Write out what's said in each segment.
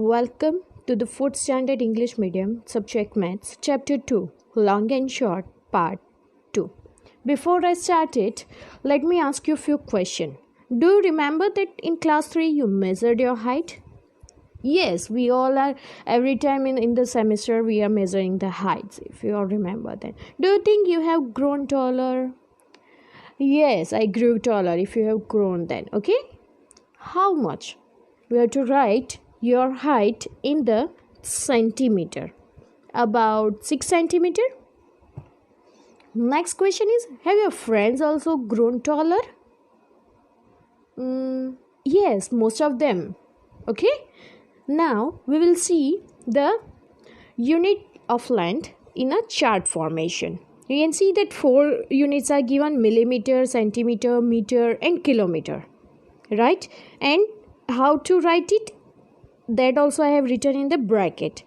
Welcome to the 4th Standard English Medium Subject Maths Chapter 2 Long and Short Part 2. Before I start it, let me ask you a few questions. Do you remember that in class 3 you measured your height? Yes, we all are. Every time in the semester we are measuring the heights, if you all remember that. Do you think you have grown taller? Yes, I grew taller if you have grown then. Okay? How much? We have to write your height in the centimeter. About 6 centimeter. Next question is, have your friends also grown taller? Yes, most of them. Okay. Now we will see the unit of length in a chart formation. You can see that 4 units are given: millimeter, centimeter, meter and kilometer. Right? And how to write it? That also I have written in the bracket.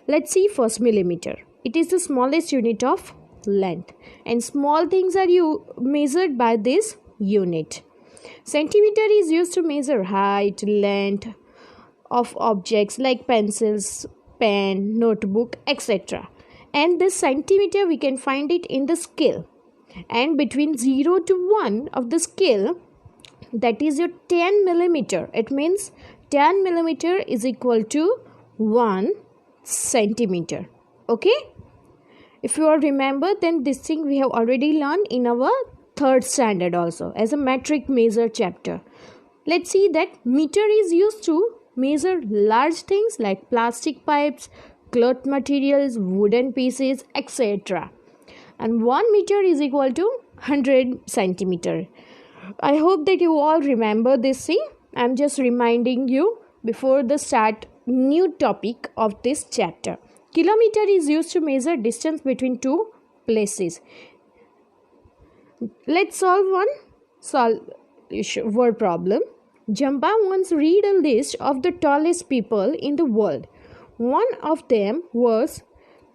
Let's see first millimeter. It is the smallest unit of length, and small things are measured by this unit. Centimeter is used to measure height, length of objects like pencils, pen, notebook, etc. And this centimeter we can find it in the scale. And between 0 to 1 of the scale, that is your 10 millimeter. It means 10 millimeter is equal to 1 centimeter. Okay? If you all remember, then this thing we have already learned in our 3rd standard also as a metric measure chapter. Let's see that meter is used to measure large things like plastic pipes, cloth materials, wooden pieces, etc. And 1 meter is equal to 100 centimeter. I hope that you all remember this thing. I'm just reminding you before the start new topic of this chapter. Kilometer is used to measure distance between two places. Let's solve one word problem. Jamba once read a list of the tallest people in the world. One of them was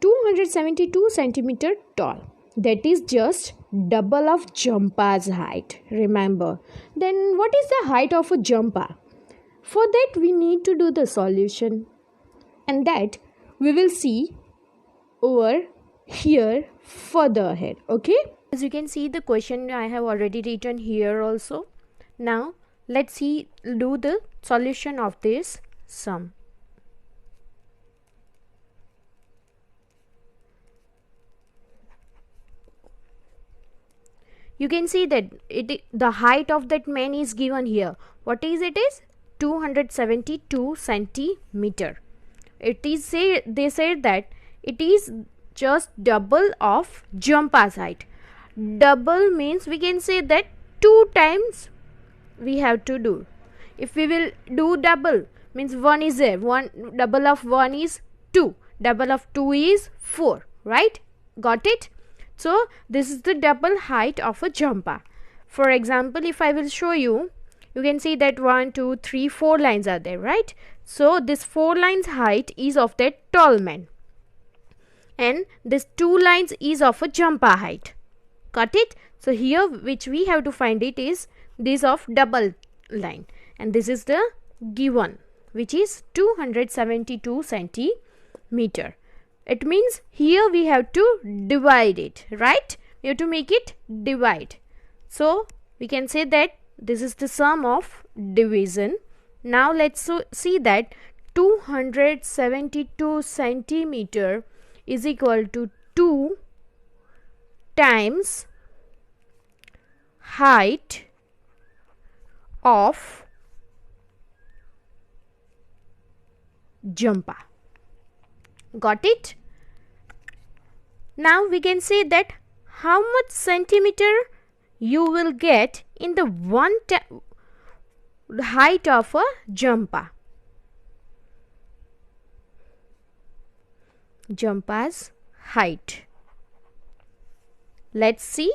272 centimeter tall. That is just double of Jampa's height. Remember. Then what is the height of a Jampa? For that we need to do the solution. And that we will see over here further ahead. Okay? As you can see, the question I have already written here also. Now let's do the solution of this sum. You can see that the height of that man is given here. What is it? Is 272 centimeter. They said that it is just double of Jampa's height. Double means we can say that 2 times we have to do. If we will do double, means 1 is there. Double of 1 is 2. Double of 2 is 4. Right? Got it? So this is the double height of a Jampa. For example, if I will show you, you can see that 1, 2, 3, 4 lines are there, right? So this 4 lines height is of that tall man. And this 2 lines is of a Jampa height. Got it? So here which we have to find it is this of double line. And this is the given, which is 272 centimeter. It means here we have to divide it, right? We have to make it divide. So we can say that this is the sum of division. Now let's see that 272 centimeter is equal to 2 times height of Jampa. Got it? Now we can say that how much centimeter you will get in the height of a Jampa. Jampa's height. Let's see.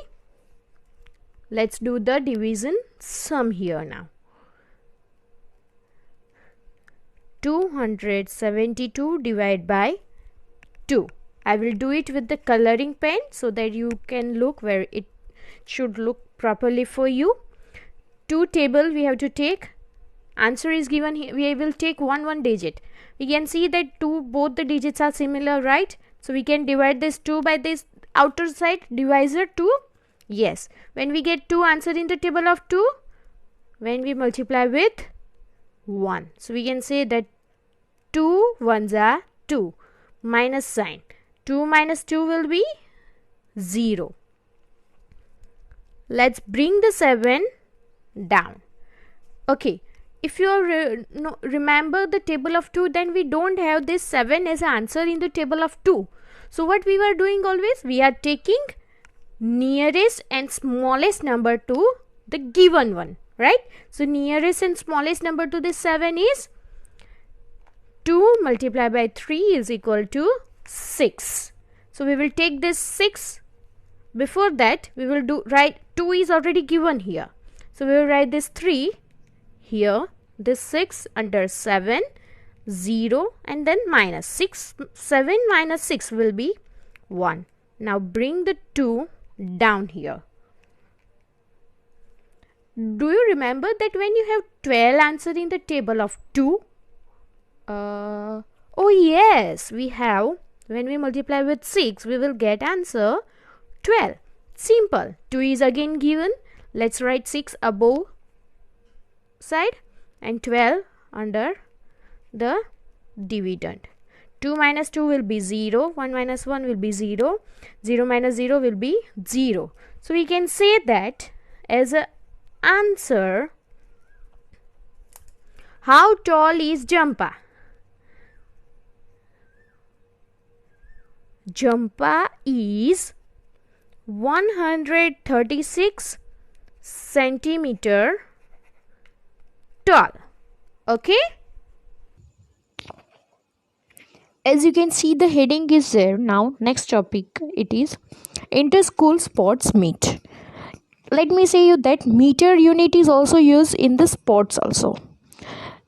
Let's do the division sum here now. 272 divided by 2. I will do it with the coloring pen so that you can look where it should look properly for you. 2 table we have to take answer is given here, we will take one digit. We can see that both the digits are similar, right? So we can divide this 2 by this outer side divisor 2. Yes, when we get 2 answer in the table of 2, when we multiply with 1, so we can say that 2 ones are 2, minus sign. 2 minus 2 will be 0. Let's bring the 7 down. Okay, if you remember the table of 2, then we don't have this 7 as an answer in the table of 2. So what we were doing always, we are taking nearest and smallest number to the given one, right? So nearest and smallest number to this 7 is 2 multiplied by 3 is equal to 6. So we will take this 6. Before that we will write 2 is already given here. So we will write this 3 here, this 6 under 7, 0 and then minus 6. 7 minus 6 will be 1. Now bring the 2 down here. Do you remember that when you have 12 answer in the table of 2? Oh yes, we have. When we multiply with 6, we will get answer 12. Simple. 2 is again given. Let's write 6 above side and 12 under the dividend. 2 minus 2 will be 0. 1 minus 1 will be 0. 0 minus 0 will be 0. So we can say that as an answer, how tall is Jhampa? Jhampa is 136 centimeter tall. Okay? As you can see, the heading is there. Now next topic, it is inter-school sports meet. Let me say you that meter unit is also used in the sports also.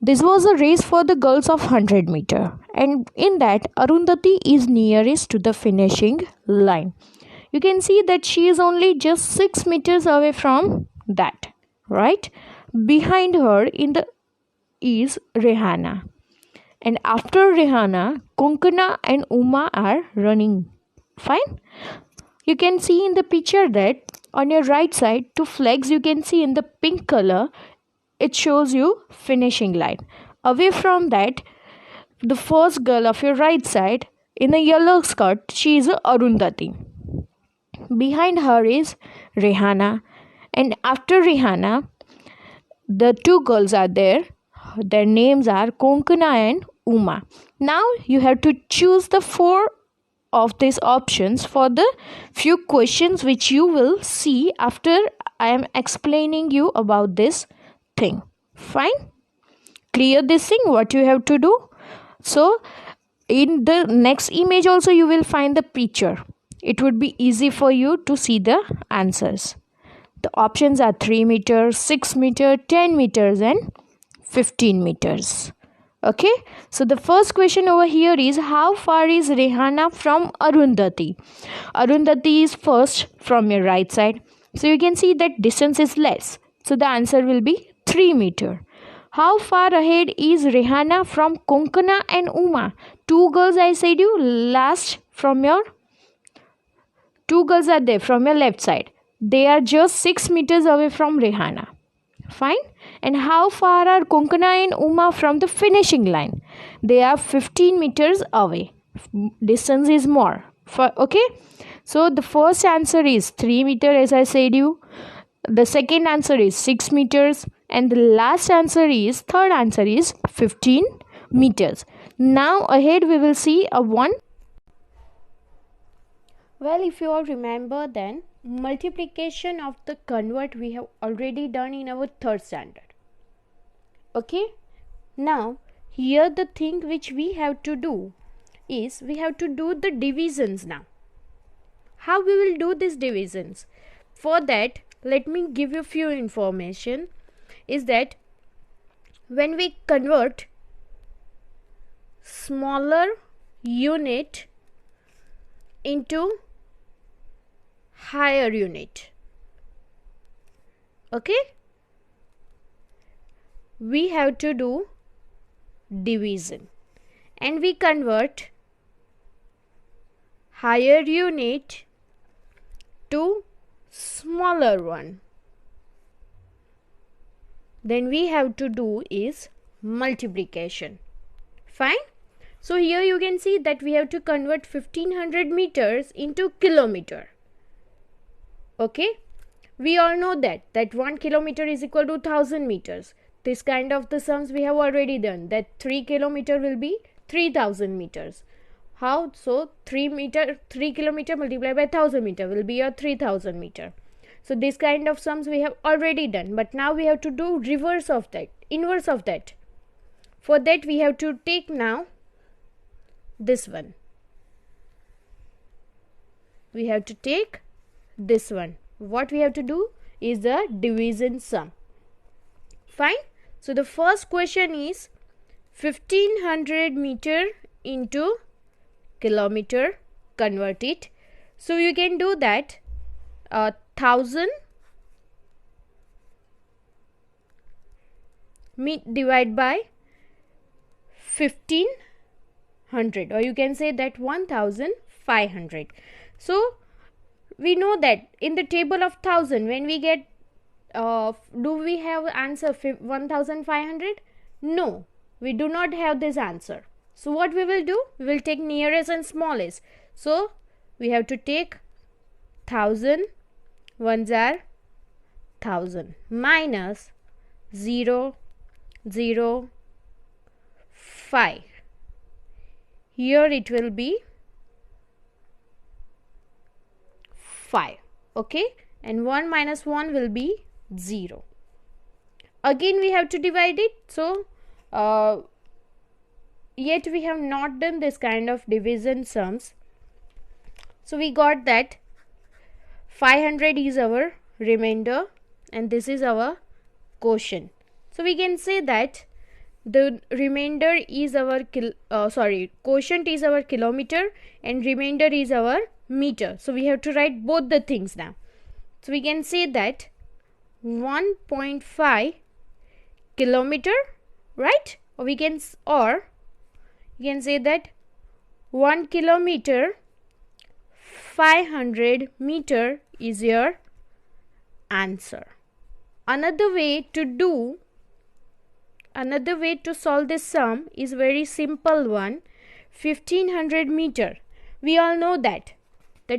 This was a race for the girls of 100 meter, and in that Arundhati is nearest to the finishing line. You can see that she is only just 6 meters away from that, right? Behind her is Rehana, and after Rehana, Konkana and Uma are running. Fine. You can see in the picture that on your right side, 2 flags you can see in the pink color. It shows you finishing line. Away from that, the first girl of your right side in a yellow skirt, she is Arundhati. Behind her is Rehana, and after Rehana, the 2 girls are there. Their names are Konkana and Uma. Now you have to choose the 4 of these options for the few questions which you will see after I am explaining you about this thing. Fine? Clear this thing, what you have to do? So in the next image also you will find the picture. It would be easy for you to see the answers. The options are 3 meters, 6 meters, 10 meters and 15 meters. Okay, so the first question over here is, how far is Rehana from Arundhati? Arundhati is first from your right side. So you can see that distance is less. So the answer will be 3 meters. How far ahead is Rehana from Konkana and Uma? 2 girls I said you last from your 2 girls are there from your left side. They are just 6 meters away from Rehana. Fine. And how far are Konkana and Uma from the finishing line? They are 15 meters away. Distance is more. Okay. So the first answer is 3 meters as I said you. The second answer is 6 meters. And the last answer is, third answer is 15 meters. Now ahead we will see a one. Well, if you all remember, then multiplication of the convert we have already done in our 3rd standard. Okay, now here the thing which we have to do is we have to do the divisions now. How we will do these divisions? For that, let me give you few information. Is that when we convert smaller unit into higher unit, okay, we have to do division, and we convert higher unit to smaller one. Then we have to do is multiplication. Fine. So here you can see that we have to convert 1500 meters into kilometer. Okay. We all know that 1 kilometer is equal to 1000 meters. This kind of the sums we have already done, that 3 kilometer will be 3000 meters. How? So 3 kilometer multiplied by 1000 meter will be your 3000 meter. So this kind of sums we have already done, but now we have to do reverse of that, inverse of that. For that we have to take now this one. We have to take this one. What we have to do is the division sum. Fine. So the first question is 1500 meter into kilometer, convert it. So you can do that 1000 divide by 1500, or you can say that 1500. So we know that in the table of 1000, when we get do we have answer 1500? No, we do not have this answer. So what we will do? We will take nearest and smallest. So we have to take 1000, ones are 1000, minus 0, 0, 5. Here it will be 5. Okay, and 1 minus 1 will be 0. Again we have to divide it. So yet we have not done this kind of division sums. So we got that 500 is our remainder and this is our quotient. So we can say that the remainder is our quotient is our kilometer and remainder is our meter. So we have to write both the things now. So we can say that 1.5 kilometer, right? Or you can say that 1 kilometer 500 meter is your answer. Another way to solve this sum is very simple one. 1500 meter. We all know that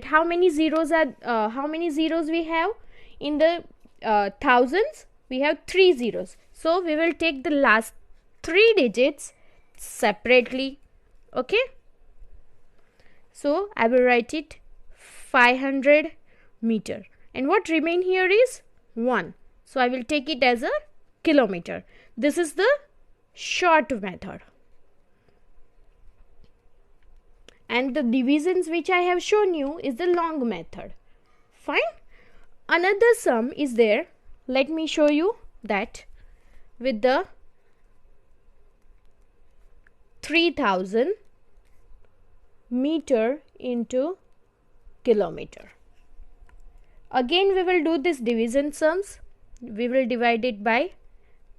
how many zeros we have in the thousands. We have 3 zeros. So we will take the last 3 digits separately. Okay. So I will write it 500 meter, and what remain here is 1. So I will take it as a kilometer. This is the short method, and the divisions which I have shown you is the long method. Fine. Another sum is there. Let me show you that with the 3000 meter into kilometer. Again we will do this division sums. We will divide it by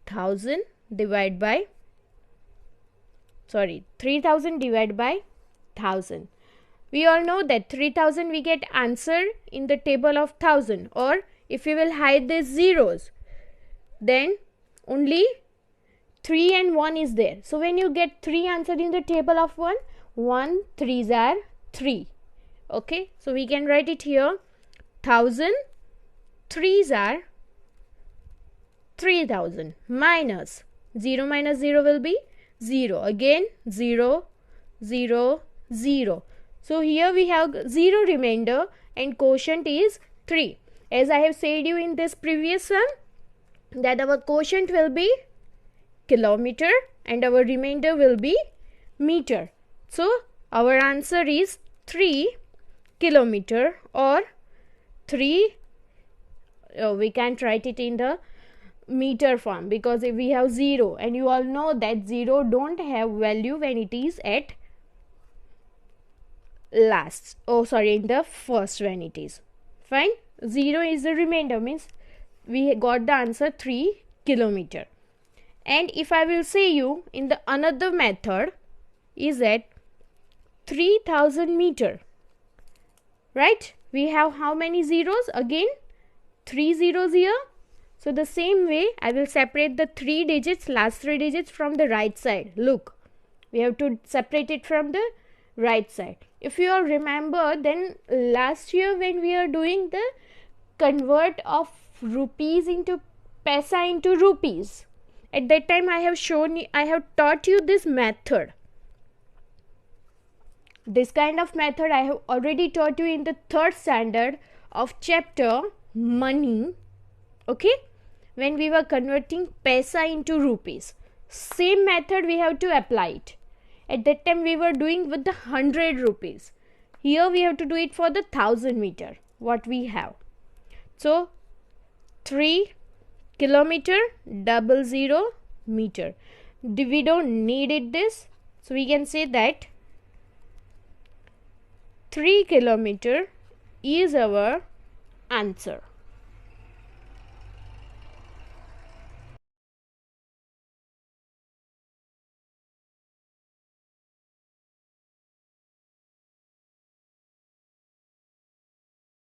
3000 divided by 1000. We all know that 3000 we get answer in the table of 1000, or if we will hide these zeros, then only 3 and 1 is there. So when you get 3 answer in the table of 1, 3s are 3. Okay, so we can write it here 1000 3s are 3000 minus 0 minus 0 will be 0. Again 0, 0, 0. So here we have 0 remainder and quotient is 3. As I have said you in this previous sum, that our quotient will be kilometer and our remainder will be meter. So our answer is 3 kilometer, or 3, we can't write it in the meter form because if we have 0, and you all know that 0 don't have value when it is at last, in the first when it is. Fine. 0 is the remainder, means we got the answer 3 kilometer. And if I will say you in the another method is at 3000 meter, right? We have how many zeros? Again 3 zeros here. So the same way I will separate the last three digits from the right side. Look, we have to separate it from the right side. If you all remember, then last year when we are doing the convert of rupees into paisa into rupees, at that time I have taught you this method. This kind of method I have already taught you in the third standard of chapter money. Okay, when we were converting paisa into rupees, same method we have to apply it. At that time we were doing with the 100 rupees. Here we have to do it for the 1000 meter. What we have? So 3 kilometer 00 meter. We don't need it this. So we can say that 3 kilometer is our answer.